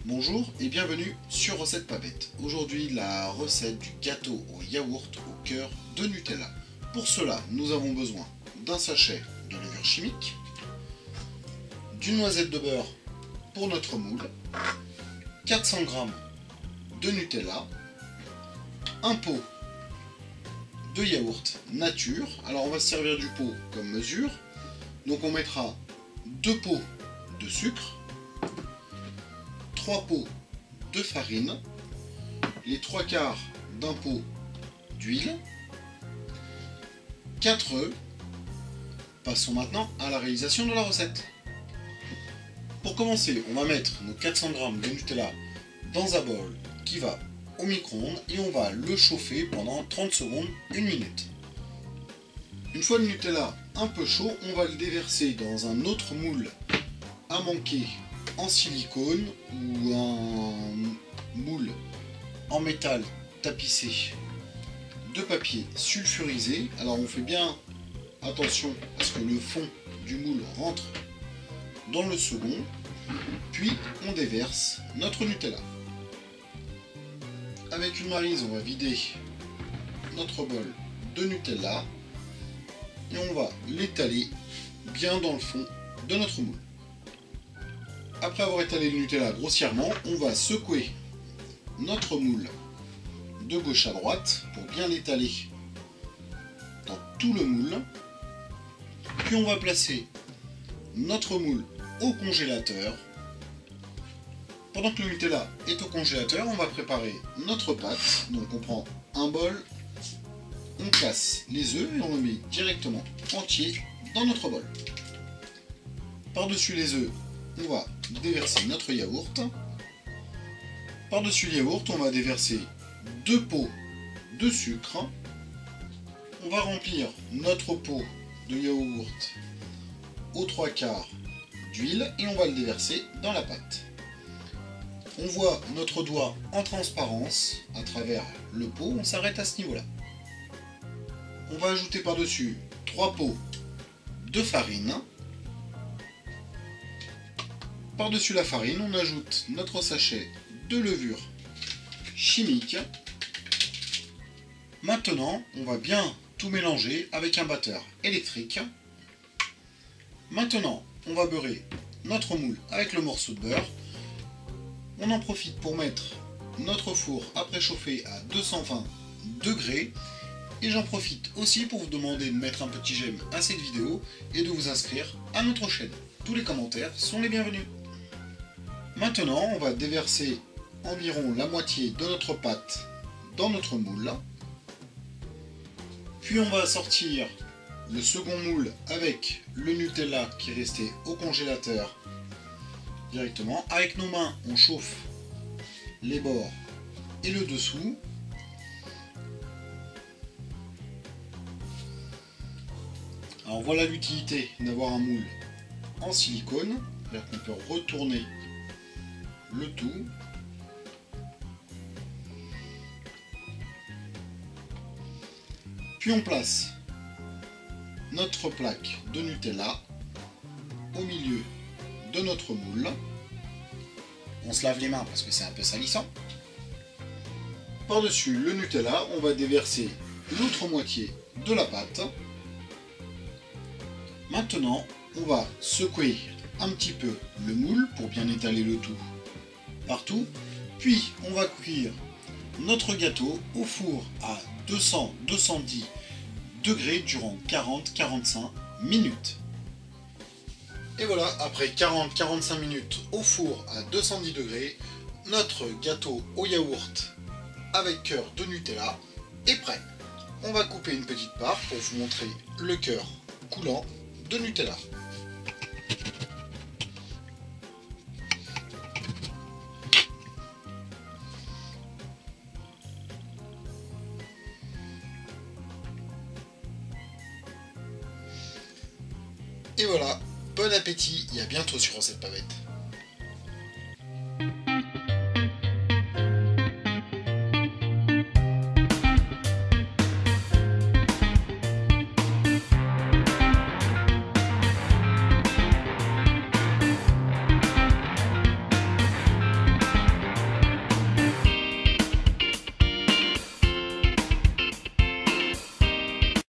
Bonjour et bienvenue sur Recette Pas Bête. Aujourd'hui, la recette du gâteau au yaourt au cœur de Nutella. Pour cela, nous avons besoin d'un sachet de levure chimique, d'une noisette de beurre pour notre moule, 400 g de Nutella, un pot de yaourt nature. Alors on va se servir du pot comme mesure. Donc on mettra 2 pots de sucre, 3 pots de farine, les 3/4 d'un pot d'huile, 4 œufs. Passons maintenant à la réalisation de la recette. Pour commencer, on va mettre nos 400 g de Nutella dans un bol qui va au micro-ondes et on va le chauffer pendant 30 secondes, 1 minute. Une fois le Nutella un peu chaud, on va le déverser dans un autre moule à manquer en silicone ou un moule en métal tapissé de papier sulfurisé. Alors on fait bien attention à ce que le fond du moule rentre dans le second, puis on déverse notre Nutella. Avec une maryse, on va vider notre bol de Nutella et on va l'étaler bien dans le fond de notre moule. Après avoir étalé le Nutella grossièrement, on va secouer notre moule de gauche à droite pour bien l'étaler dans tout le moule. Puis on va placer notre moule au congélateur. Pendant que le Nutella est au congélateur, on va préparer notre pâte. Donc on prend un bol, on casse les œufs et on le met directement entier dans notre bol. Par-dessus les œufs, on va déverser notre yaourt. Par-dessus le yaourt, on va déverser 2 pots de sucre. On va remplir notre pot de yaourt aux 3/4 d'huile et on va le déverser dans la pâte. On voit notre doigt en transparence à travers le pot, on s'arrête à ce niveau-là. On va ajouter par-dessus 3 pots de farine. Par-dessus la farine, on ajoute notre sachet de levure chimique. Maintenant, on va bien tout mélanger avec un batteur électrique. Maintenant, on va beurrer notre moule avec le morceau de beurre. On en profite pour mettre notre four à préchauffer à 220 degrés. Et j'en profite aussi pour vous demander de mettre un petit j'aime à cette vidéo et de vous inscrire à notre chaîne. Tous les commentaires sont les bienvenus. Maintenant, on va déverser environ la moitié de notre pâte dans notre moule. Puis on va sortir le second moule avec le Nutella qui est resté au congélateur directement. Avec nos mains, on chauffe les bords et le dessous. Alors voilà l'utilité d'avoir un moule en silicone, c'est-à-dire qu'on peut retourner le tout. Puis on place notre plaque de Nutella au milieu de notre moule. On se lave les mains parce que c'est un peu salissant. Par-dessus le Nutella, on va déverser l'autre moitié de la pâte. Maintenant, on va secouer un petit peu le moule pour bien étaler le tout partout. Puis, on va cuire notre gâteau au four à 200-210 degrés durant 40-45 minutes. Et voilà, après 40-45 minutes au four à 210 degrés, notre gâteau au yaourt avec cœur de Nutella est prêt. On va couper une petite part pour vous montrer le cœur coulant de Nutella. Et voilà, bon appétit et à bientôt sur Recette Pas Bête.